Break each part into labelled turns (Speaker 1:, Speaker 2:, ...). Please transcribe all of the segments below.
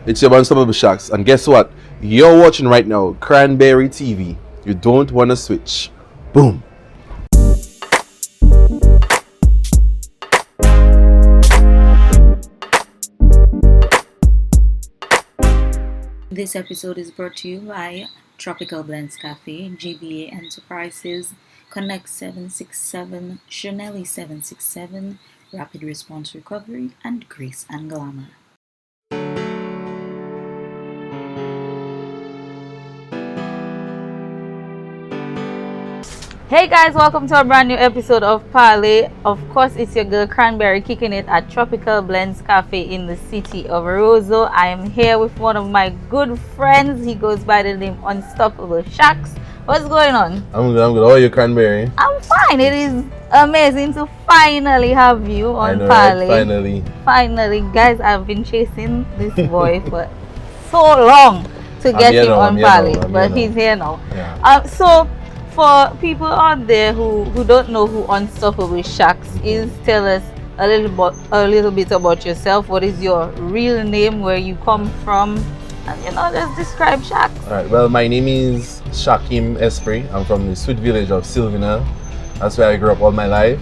Speaker 1: It's your Unstoppable Shax, and guess what? You're watching right now Cranberry TV. You don't want to switch. Boom.
Speaker 2: This episode is brought to you by Tropical Blends Cafe, GBA Enterprises, Connect 767, Chanelli 767, Rapid Response Recovery, and Grace and Glamour.
Speaker 3: Hey guys, welcome to a brand new episode of Parle. Of course, it's your girl Cranberry kicking it at Tropical Blends Cafe in the city of Roseau. I am here with one of my good friends. He goes by the name Unstoppable Shax. What's going on?
Speaker 1: I'm good. How are you, Cranberry?
Speaker 3: I'm fine. It is amazing to finally have you on Parle.
Speaker 1: Right?
Speaker 3: Finally, guys, I've been chasing this boy for so long to get him on Parle, but he's here now.
Speaker 1: Yeah.
Speaker 3: So for people out there who don't know who Unstoppable Shax is, tell us a little bit about yourself. What is your real name, where you come from, and just describe Shax.
Speaker 1: Alright, well, my name is Shakim Esprit. I'm from the sweet village of Sylvina. That's where I grew up all my life.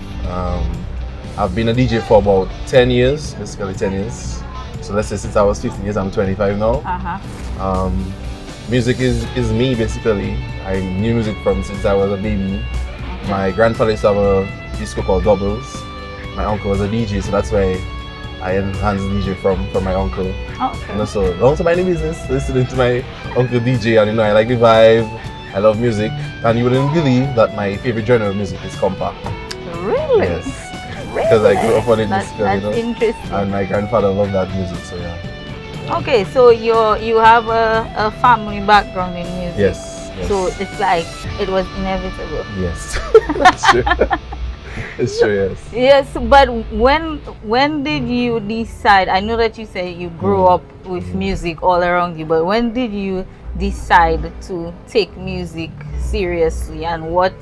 Speaker 1: I've been a DJ for about 10 years, basically 10 years. So let's say since I was 15 years, I'm 25 now. Music is me, basically. I knew music from since I was a baby.
Speaker 3: Okay.
Speaker 1: My grandfather used to have a disco called Doubles. My uncle was a DJ, so that's why I enhanced DJ from my uncle.
Speaker 3: Okay.
Speaker 1: So long to my business, listening to my uncle DJ, and I like the vibe. I love music, and you wouldn't believe that my favorite genre of music is compa.
Speaker 3: Really?
Speaker 1: Yes. Because I grew up on it,
Speaker 3: That's interesting.
Speaker 1: And my grandfather loved that music, so yeah.
Speaker 3: Okay, so you have a family background in music.
Speaker 1: Yes.
Speaker 3: So it's like it was inevitable.
Speaker 1: Yes. That's true. It's true, yes.
Speaker 3: Yes, but when did you decide? I know that you said you grew up with music all around you, but when did you decide to take music seriously, and what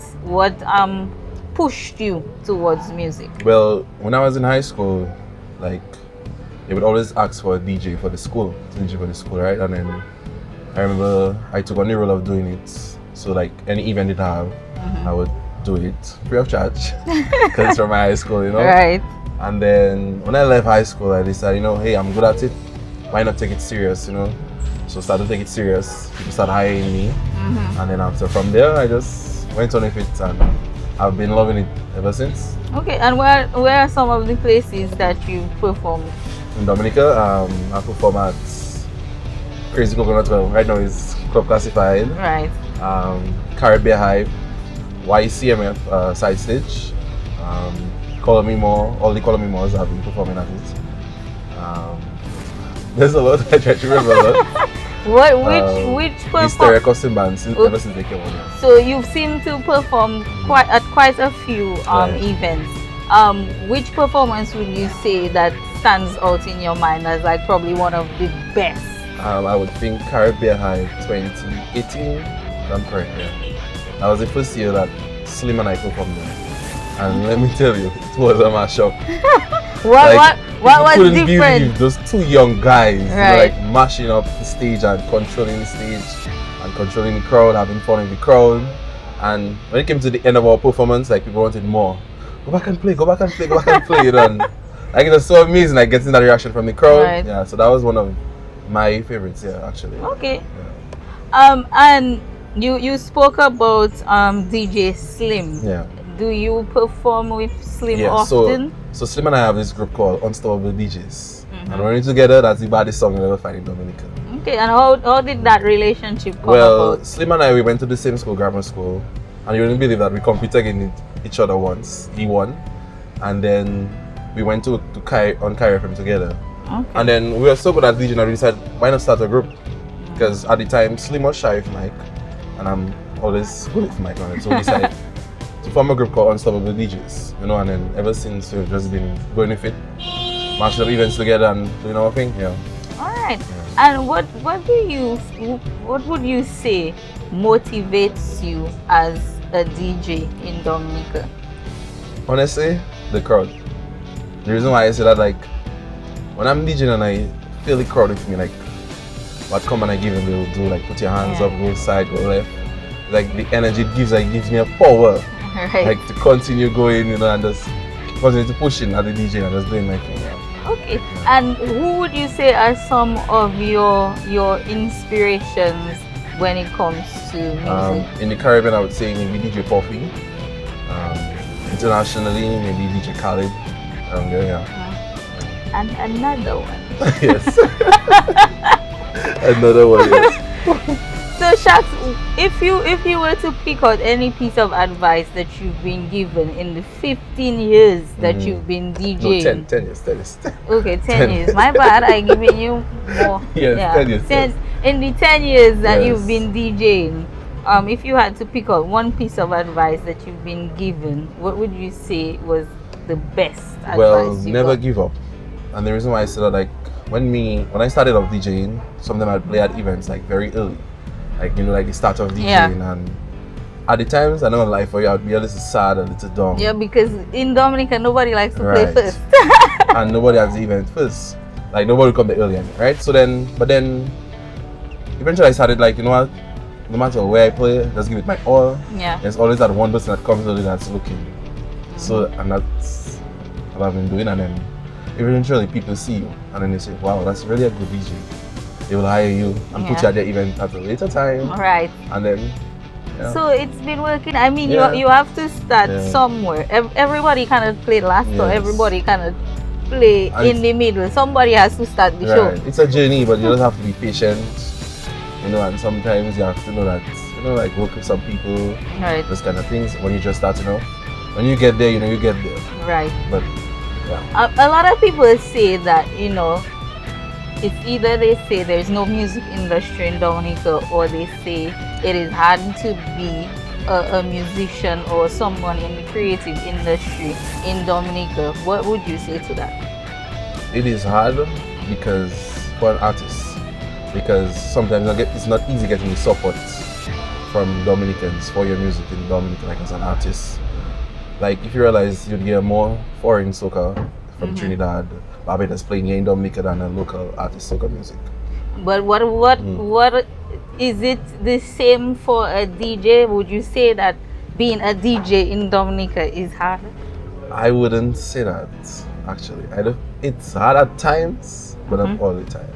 Speaker 3: pushed you towards music?
Speaker 1: Well, when I was in high school, like, they would always ask for a DJ for the school, right? And then I remember I took on the role of doing it. So like any event it have, I would do it free of charge because it's from my high school,
Speaker 3: Right.
Speaker 1: And then when I left high school, I decided, hey, I'm good at it. Why not take it serious, So started to take it serious. People started hiring me, and then after from there, I just went on with it, and I've been loving it ever since.
Speaker 3: Okay, and where are some of the places that you performed?
Speaker 1: In Dominica, I perform at Crazy Coconut. Well, right now is club classified.
Speaker 3: Right.
Speaker 1: Caribbean Hype, YCMF side stage. Color Me More, all the Color Me Mores have been performing at it. There's a lot. I try to remember a lot.
Speaker 3: Which
Speaker 1: Hysteria Custom Bands ever since they came on. Yeah.
Speaker 3: So you've seemed to perform at quite a few events. Which performance would you say that stands out in your mind as like probably one of the best?
Speaker 1: I would think Caribbean High 2018. I'm correct, yeah. That was the first year that Slim and I performed there. And let me tell you, it was a mashup.
Speaker 3: What was different?
Speaker 1: Believe those two young guys,
Speaker 3: right,
Speaker 1: like mashing up the stage and controlling the stage and controlling the crowd, having fun in the crowd. And when it came to the end of our performance, like, people wanted more. Go back and play, and like, it was so amazing, like, getting that reaction from the crowd.
Speaker 3: Right.
Speaker 1: Yeah, so that was one of my favorites, yeah, actually.
Speaker 3: Okay.
Speaker 1: Yeah.
Speaker 3: And you spoke about DJ Slim.
Speaker 1: Yeah.
Speaker 3: Do you perform with Slim
Speaker 1: Yeah,
Speaker 3: often?
Speaker 1: so Slim and I have this group called Unstoppable DJs. And when we're together, that's the baddest song you'll ever find in Dominica.
Speaker 3: Okay, and how did that relationship come
Speaker 1: Well,
Speaker 3: about?
Speaker 1: Slim and I, we went to the same school, grammar school, and you wouldn't believe that we competed against each other once. He won, and then we went to on Kyrie FM together.
Speaker 3: Okay.
Speaker 1: And then we were so good at DJing that we decided, why not start a group? Because at the time, Slim was shy with Mike, and I'm always good with Mike on it. So we decided to form a group called Unstoppable DJs, and then ever since we've just been going with it, marching up events together and doing our thing, yeah.
Speaker 3: Alright.
Speaker 1: Yeah.
Speaker 3: And what would you say motivates you as a DJ in Dominica?
Speaker 1: Honestly, the crowd. The reason why I say that, like, when I'm DJing and I feel the crowd with me, like, what command I give them, they'll do, like put your hands
Speaker 3: Yeah.
Speaker 1: up, go side, go left. Like the energy it gives me a power.
Speaker 3: Right.
Speaker 1: Like to continue going, you know, and just continue to pushing at the DJ and just doing my thing. Yeah.
Speaker 3: Okay. And who would you say are some of your inspirations when it comes to music?
Speaker 1: In the Caribbean, I would say maybe DJ Puffy. Internationally, maybe DJ Khaled. Yeah.
Speaker 3: And another one.
Speaker 1: Yes. Another one, yes.
Speaker 3: So Shax, if you were to pick out any piece of advice that you've been given in the 15 years that you've been DJing.
Speaker 1: No, 10 years, 10 years.
Speaker 3: Okay, 10 years. My bad, I giving you more.
Speaker 1: Yes,
Speaker 3: Yeah.
Speaker 1: 10 years.
Speaker 3: 10 in the 10 years that
Speaker 1: Yes.
Speaker 3: you've been DJing, if you had to pick out one piece of advice that you've been given, what would you say was the best advice
Speaker 1: Well,
Speaker 3: you
Speaker 1: never
Speaker 3: got?
Speaker 1: give up. And the reason why I said that, like, when I started off DJing, sometimes I'd play at events like very early. Like, you know, like the start of DJing, and at the times, I'm not gonna lie for you, I'd be a little sad, a little dumb.
Speaker 3: Yeah, because in Dominica nobody likes to play
Speaker 1: Right.
Speaker 3: first.
Speaker 1: And nobody has the event first. Like, nobody come the early, right? So then, but then, eventually I started, like, you know what? No matter where I play, just give it my all.
Speaker 3: Yeah.
Speaker 1: There's always that one person that comes early that's looking. So, and that's what I've been doing. And then eventually people see you and then they say, wow, that's really a good DJ. They will hire you and put you at their event at a later time.
Speaker 3: Right.
Speaker 1: And then, yeah.
Speaker 3: So it's been working. I mean,
Speaker 1: Yeah.
Speaker 3: you have to start
Speaker 1: Yeah.
Speaker 3: somewhere. Everybody cannot play last, or
Speaker 1: Yes.
Speaker 3: everybody cannot play
Speaker 1: And
Speaker 3: in the middle. Somebody has to start the show.
Speaker 1: Right. It's a journey, but you just have to be patient. You know, and sometimes you have to know that, you know, like work with some people,
Speaker 3: Right.
Speaker 1: those kind of things. When you just start, you know, when you get there, you know, you get there.
Speaker 3: Right.
Speaker 1: But yeah.
Speaker 3: A lot of people say that, you know, it's either they say there's no music industry in Dominica, or they say it is hard to be a musician or someone in the creative industry in Dominica. What would you say to that?
Speaker 1: It is hard because for an artist, because sometimes it's not easy getting the support from Dominicans for your music in Dominica, like as an artist. Like if you realize you'd get more foreign soca from Trinidad, Barbados playing here in Dominica than a local artist soca music.
Speaker 3: But what is it the same for a DJ? Would you say that being a DJ in Dominica is hard?
Speaker 1: I wouldn't say that actually. It's hard at times, but not all the time.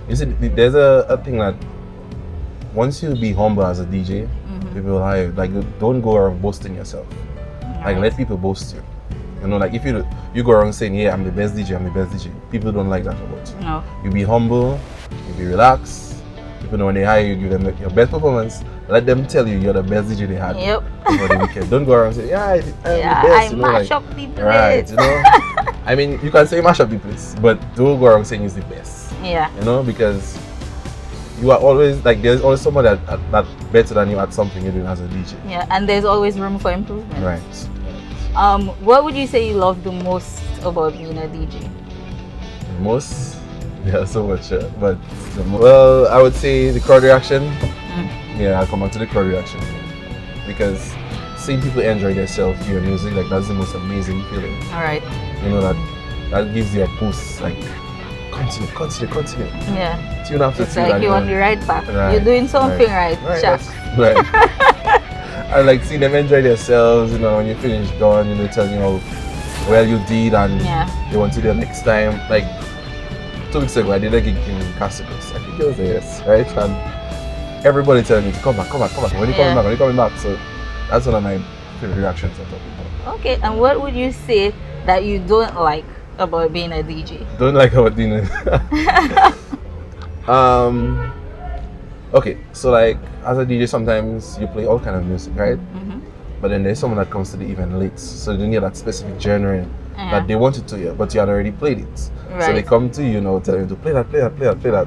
Speaker 1: You see, there's a thing that once you be humble as a DJ, people will hire you. Like, don't go around boasting yourself. Like, let people boast you. You know, like if you go around saying, yeah, I'm the best DJ, I'm the best DJ. People don't like that about you.
Speaker 3: No.
Speaker 1: You be humble, you be relaxed. People know when they hire you, give them your best performance. Let them tell you you're the best DJ they had
Speaker 3: Yep.
Speaker 1: for the weekend. Don't go around saying, yeah, I'm the best.
Speaker 3: I
Speaker 1: You know,
Speaker 3: mash
Speaker 1: like,
Speaker 3: up the place.
Speaker 1: right, you know. I mean, you can say mash up the place, but don't go around saying it's the best.
Speaker 3: Yeah.
Speaker 1: You know, because you are always like there's always someone that better than you at something you're doing as a DJ.
Speaker 3: Yeah, and there's always room for improvement.
Speaker 1: Right.
Speaker 3: What would you say you love the most about being a DJ?
Speaker 1: Most, yeah, so much. But well, I would say the crowd reaction. Yeah, I'll come on to the crowd reaction because seeing people enjoy themselves to your music, like that's the most amazing feeling.
Speaker 3: All right.
Speaker 1: You know that gives you a boost. Like continue.
Speaker 3: Yeah.
Speaker 1: Tune after
Speaker 3: It's
Speaker 1: tune.
Speaker 3: like
Speaker 1: and
Speaker 3: you're on the right path.
Speaker 1: Right,
Speaker 3: You're doing something right, Shax.
Speaker 1: Right. I like seeing them enjoy themselves, you know, when you finish done, you know, telling you how well you did and they want to do it next time. Like 2 weeks ago I did a gig in Casicos. I think it was a yes, right? And everybody telling me to come back. When are you coming back? So that's one of my favorite reactions I'm talking about.
Speaker 3: Okay, and what would you say that you don't like about being a DJ?
Speaker 1: Don't like about doing it. Okay, so like as a DJ, sometimes you play all kind of music, right? But then there's someone that comes to the event late, so they need that specific genre that they wanted to hear, but you had already played it.
Speaker 3: Right.
Speaker 1: So they come to you now, telling you to play that.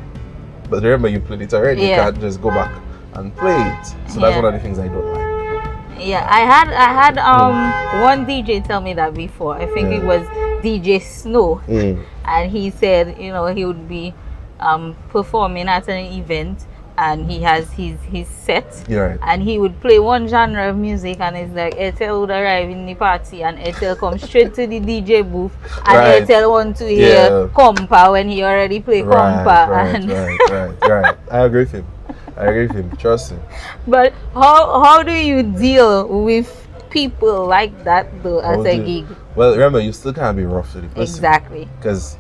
Speaker 1: But remember, you played it already. You can't just go back and play it. So that's one of the things I don't like.
Speaker 3: Yeah, I had one DJ tell me that before. I think it was DJ Snow, and he said, you know, he would be performing at an event, and he has his set,
Speaker 1: Right.
Speaker 3: and he would play one genre of music, and it's like Airtel would arrive in the party, and Airtel come straight to the DJ booth, and
Speaker 1: Right.
Speaker 3: Airtel want to hear compa when he already play compa.
Speaker 1: Right. I agree with him. Trust him.
Speaker 3: But how do you deal with people like that though as a gig?
Speaker 1: Well, remember, you still can't be rough to the person.
Speaker 3: Exactly.
Speaker 1: Because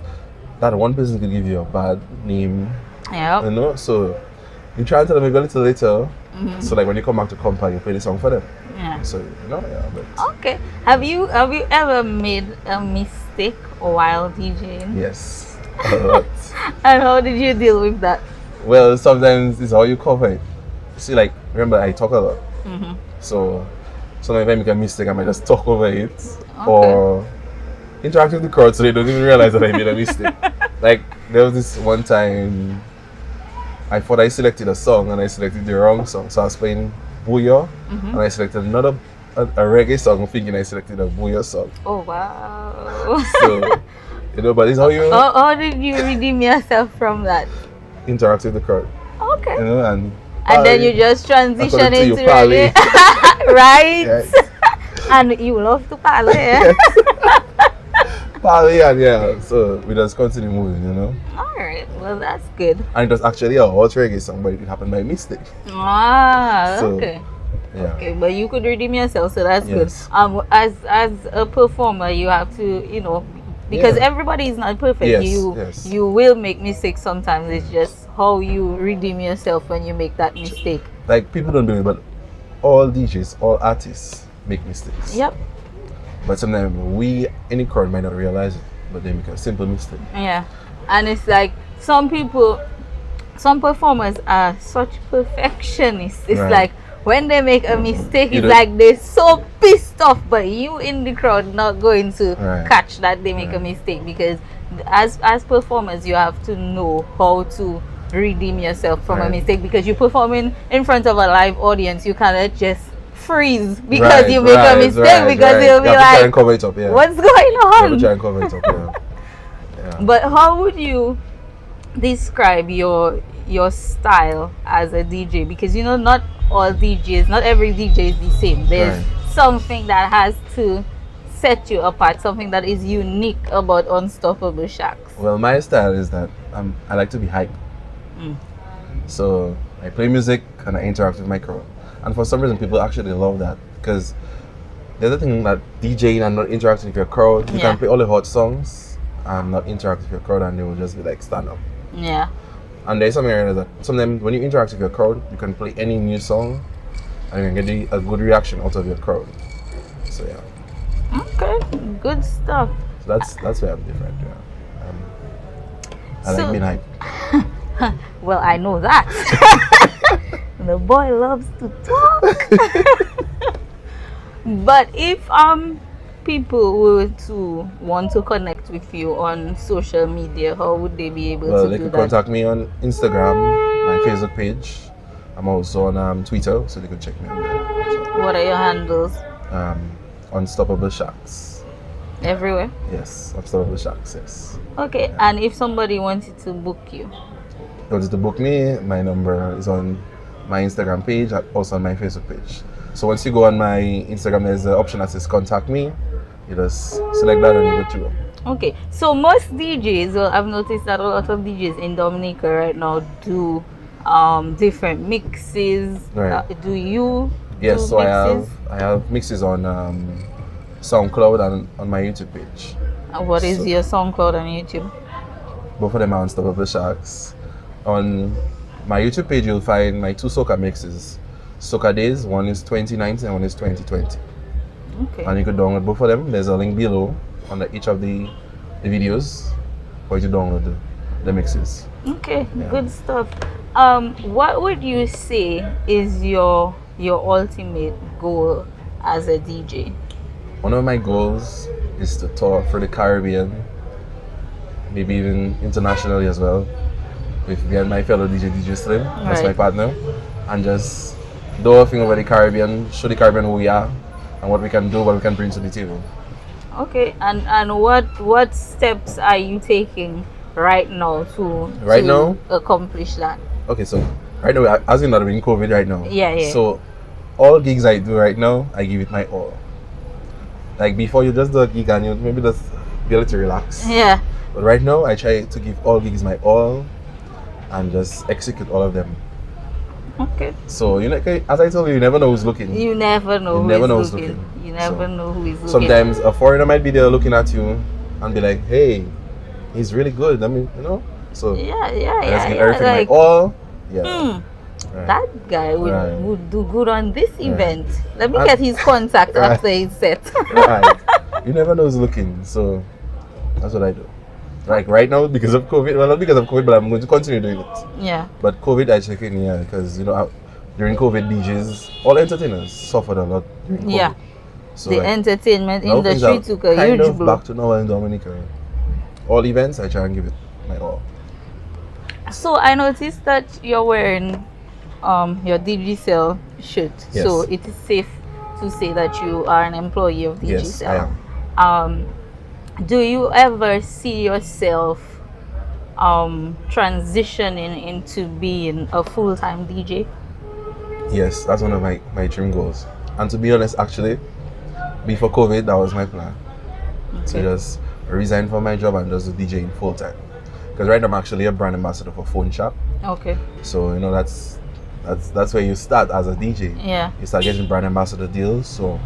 Speaker 1: that one person could give you a bad name.
Speaker 3: Yeah.
Speaker 1: You know, so you try and tell them maybe a little later. So like when you come back to compa, you play the song for them.
Speaker 3: Yeah.
Speaker 1: So but
Speaker 3: okay. Have you ever made a mistake while DJing?
Speaker 1: yes. A lot.
Speaker 3: And how did you deal with that?
Speaker 1: Well, sometimes it's how you cover it. See, like remember I talk a lot. So sometimes if I make a mistake, I might just talk over it or interact with the crowd so they don't even realize that I made a mistake. Like there was this one time I thought I selected a song and I selected the wrong song. So I was playing Booyah and I selected another a reggae song thinking I selected a Booyah song.
Speaker 3: Oh wow.
Speaker 1: So but it's how you
Speaker 3: how did you redeem yourself from that?
Speaker 1: interact with the crowd.
Speaker 3: Okay.
Speaker 1: And
Speaker 3: then you just transition into
Speaker 1: Parlé.
Speaker 3: reggae. Right?
Speaker 1: Yes.
Speaker 3: And you love to Parle, yeah?
Speaker 1: Yes. Parlé, and so we just continue moving,
Speaker 3: Alright, well that's good.
Speaker 1: And it was actually a hot reggae song, but it happened by mistake.
Speaker 3: Okay.
Speaker 1: Yeah.
Speaker 3: Okay, but you could redeem yourself, so that's
Speaker 1: Yes.
Speaker 3: good. As a performer, you have to, because everybody is not perfect.
Speaker 1: Yes.
Speaker 3: You will make mistakes sometimes. It's just how you redeem yourself when you make that mistake.
Speaker 1: Like people don't do it, but all DJs, all artists make mistakes.
Speaker 3: Yep.
Speaker 1: But sometimes we in the crowd might not realize it, but they make a simple mistake.
Speaker 3: Yeah. And it's like some performers are such perfectionists. It's
Speaker 1: Right.
Speaker 3: like when they make a mistake,
Speaker 1: You
Speaker 3: it's
Speaker 1: don't-
Speaker 3: like they're so pissed off, but you in the crowd not going to
Speaker 1: Right.
Speaker 3: catch that they make a mistake, because as performers you have to know how to redeem yourself from a
Speaker 1: Right.
Speaker 3: mistake, because you're performing in front of a live audience. You cannot just freeze because you make a mistake, because they'll be
Speaker 1: you have to try
Speaker 3: like,
Speaker 1: and cover it up,
Speaker 3: what's going
Speaker 1: You have to
Speaker 3: on?
Speaker 1: try and cover it up, yeah.
Speaker 3: But how would you describe your style as a DJ? Because not all DJs, not every DJ is the same. There's
Speaker 1: Right.
Speaker 3: something that has to set you apart, something that is unique about Unstoppable Shax.
Speaker 1: Well, my style is that I like to be hype. So I play music and I interact with my crowd. And for some reason, people actually love that, because the other thing that DJing and not interacting with your crowd, you can play all the hot songs and not interact with your crowd, and they will just be like, stand up.
Speaker 3: Yeah.
Speaker 1: And there's something areas that sometimes when you interact with your crowd, you can play any new song and you can get a good reaction out of your crowd. So yeah.
Speaker 3: Okay. Good stuff.
Speaker 1: So that's where I'm different. Yeah. I like being hype.
Speaker 3: Well, I know that. The boy loves to talk. But if people were to want to connect with you on social media, how would they be able to
Speaker 1: They
Speaker 3: do
Speaker 1: could
Speaker 3: that?
Speaker 1: contact me on Instagram, my Facebook page. I'm also on Twitter, so they could check me on there.
Speaker 3: What are your handles?
Speaker 1: Unstoppable Shax.
Speaker 3: Everywhere?
Speaker 1: Yes, Unstoppable Shax, yes.
Speaker 3: Okay, and if somebody wanted to book you?
Speaker 1: If you wanted to book me, my number is on my Instagram page and also on my Facebook page. So once you go on my Instagram, there's an option that says contact me. You just select that and you go through.
Speaker 3: Okay, so most DJs, well, I've noticed that a lot of DJs in Dominica right now do different mixes.
Speaker 1: Right.
Speaker 3: Do you
Speaker 1: Yes,
Speaker 3: do
Speaker 1: so
Speaker 3: mixes?
Speaker 1: I have mixes on SoundCloud and on my YouTube page.
Speaker 3: What is your SoundCloud on YouTube?
Speaker 1: Both of them are Unstoppable Shax. On my YouTube page, you'll find my two soca mixes. Soca Days, one is 2019 and one is 2020.
Speaker 3: Okay.
Speaker 1: And you could download both of them. There's a link below under each of the videos for you to download the mixes.
Speaker 3: Okay,
Speaker 1: Yeah.
Speaker 3: good stuff. What would you say is your ultimate goal as a DJ?
Speaker 1: One of my goals is to tour through the Caribbean, maybe even internationally as well, with me and my fellow DJ Slim, that's my
Speaker 3: Right.
Speaker 1: partner, and just do a thing over the Caribbean, show the Caribbean who we are and what we can do, what we can bring to the table.
Speaker 3: Okay, and what steps are you taking right now to
Speaker 1: Right now?
Speaker 3: accomplish that?
Speaker 1: Okay, so right now, as you know, I'm in COVID right now.
Speaker 3: Yeah.
Speaker 1: So all gigs I do right now, I give it my all. Like before, you just do a gig and you maybe just be able to relax.
Speaker 3: Yeah.
Speaker 1: But right now, I try to give all gigs my all and just execute all of them.
Speaker 3: Okay.
Speaker 1: So as I told you, you never know who's looking.
Speaker 3: You never know.
Speaker 1: You never know who's looking.
Speaker 3: You never know who is looking.
Speaker 1: Sometimes a foreigner might be there looking at you and be like, "Hey, he's really good." I mean, So
Speaker 3: Yeah.
Speaker 1: I just give everything my all. Yeah. Right.
Speaker 3: That guy would do good on this event. Let me
Speaker 1: And-
Speaker 3: get his contact
Speaker 1: Right.
Speaker 3: after his set.
Speaker 1: Right. You never know who's looking. So that's what I do. Like right now, because of COVID, well, not because of COVID, but I'm going to continue doing it.
Speaker 3: Yeah.
Speaker 1: But COVID, I check in, because during COVID, DJs, all entertainers suffered a lot during COVID.
Speaker 3: Yeah.
Speaker 1: So
Speaker 3: The
Speaker 1: like,
Speaker 3: entertainment
Speaker 1: now things
Speaker 3: industry
Speaker 1: are
Speaker 3: took a
Speaker 1: kind
Speaker 3: huge
Speaker 1: of
Speaker 3: blow.
Speaker 1: back to normal in Dominica. All events, I try and give it my all.
Speaker 3: So I noticed that you're wearing your Digicel shirt.
Speaker 1: Yes.
Speaker 3: So it is safe to say that you are an employee of Digicel.
Speaker 1: Yes, I am.
Speaker 3: Do you ever see yourself transitioning into being a full-time DJ?
Speaker 1: Yes, that's one of my dream goals. And to be honest, actually, before COVID, that was my plan. To just resign from my job and just do DJing full time. Because right now I'm actually a brand ambassador for Phone Shop.
Speaker 3: Okay.
Speaker 1: So that's where you start as a DJ.
Speaker 3: Yeah.
Speaker 1: You start getting brand ambassador deals. So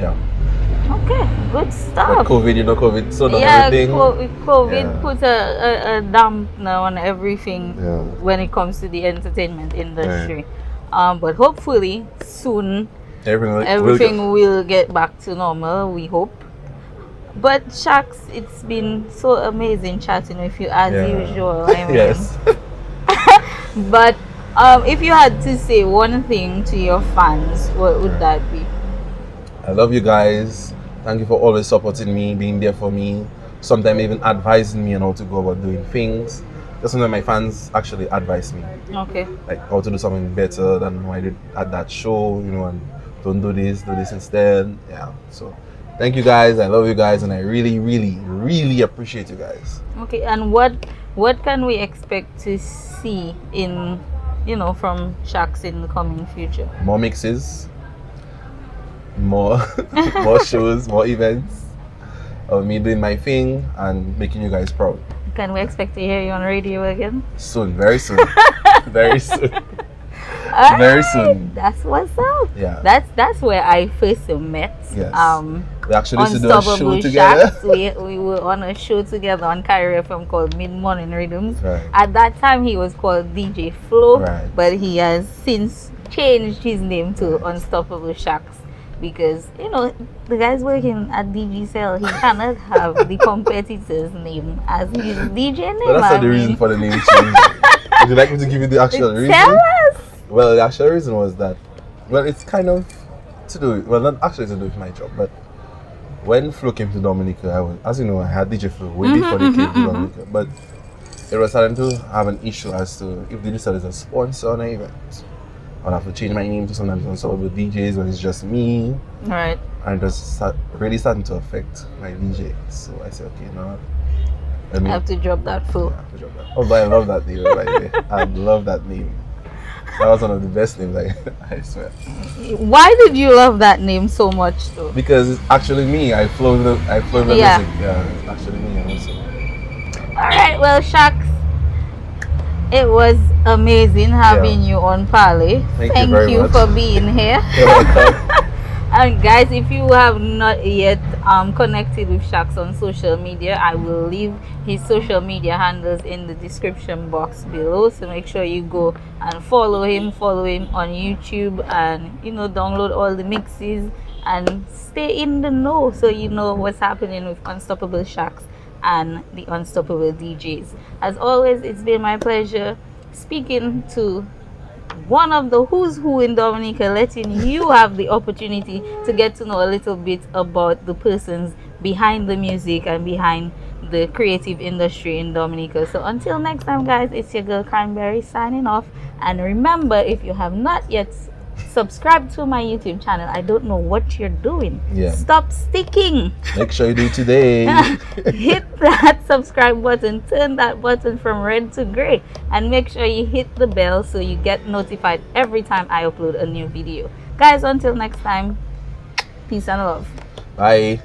Speaker 1: yeah.
Speaker 3: Okay, good stuff.
Speaker 1: But COVID, COVID slowed down
Speaker 3: Yeah,
Speaker 1: everything.
Speaker 3: COVID put a dampener on everything
Speaker 1: Yeah.
Speaker 3: when it comes to the entertainment industry. But hopefully soon everything will get back to normal, we hope. But Shax, it's been so amazing chatting with you as usual. I mean.
Speaker 1: Yes.
Speaker 3: But if you had to say one thing to your fans, what would that be?
Speaker 1: I love you guys. Thank you for always supporting me, being there for me. Sometimes even advising me on how to go about doing things. That's when my fans actually advise me.
Speaker 3: Okay.
Speaker 1: Like how to do something better than what I did at that show, and don't do this instead. Yeah. So thank you guys. I love you guys, and I really, really, really appreciate you guys.
Speaker 3: Okay, and what can we expect to see in from Shax in the coming future?
Speaker 1: More mixes, more shows, more events of me doing my thing and making you guys proud.
Speaker 3: Can we expect to hear you on radio again?
Speaker 1: Soon, very soon. Very soon.
Speaker 3: Alright,
Speaker 1: Very soon.
Speaker 3: That's what's up.
Speaker 1: Yeah.
Speaker 3: That's where I first met.
Speaker 1: Yes. We actually used to do a
Speaker 3: Unstoppable
Speaker 1: show together.
Speaker 3: Shax. We were on a show together on Carrier FM called Mid Morning Rhythms.
Speaker 1: Right.
Speaker 3: At that time he was called DJ Flow,
Speaker 1: Right.
Speaker 3: but he has since changed his name to Unstoppable Shax. Because the guy's working at Digicel, he cannot have the competitor's name as his DJ name.
Speaker 1: But that's not the reason for the name change. Would you like me to give you the actual reason?
Speaker 3: Tell us.
Speaker 1: Well, the actual reason was that, it's kind of to do, not actually to do with my job, but when Flo came to Dominica, as you know, I had DJ Flo way before they came to Dominica, but it was starting to have an issue as to if Digicel is a sponsor on an event. I'll have to change my name to sometimes Unstoppable DJs when it's just me.
Speaker 3: Right.
Speaker 1: And it was really starting to affect my DJ. So I said, okay, now
Speaker 3: I have to drop that Flow.
Speaker 1: Oh, but I love that name, by the way. I love that name. That was one of the best names, I swear.
Speaker 3: Why did you love that name so much, though?
Speaker 1: Because it's actually me. I flow the music. Yeah, it's actually me also.
Speaker 3: All right, well, Shax, it was amazing having you on Parle.
Speaker 1: Thank you very much
Speaker 3: for being here.
Speaker 1: You're welcome.
Speaker 3: And guys, if you have not yet connected with Shax on social media, I will leave his social media handles in the description box below, so make sure you go and follow him on YouTube, and download all the mixes and stay in the know so you know what's happening with Unstoppable Shax and the Unstoppable DJs. As always, it's been my pleasure speaking to one of the who's who in Dominica, letting you have the opportunity to get to know a little bit about the persons behind the music and behind the creative industry in Dominica. So until next time, guys, it's your girl Cranberry signing off. And remember, if you have not yet Subscribe to my YouTube channel. I don't know what you're doing.
Speaker 1: Yeah.
Speaker 3: Stop sticking.
Speaker 1: Make sure you do it today.
Speaker 3: Hit that subscribe button, turn that button from red to gray, and make sure you hit the bell so you get notified every time I upload a new video. Guys, until next time, peace and love.
Speaker 1: Bye.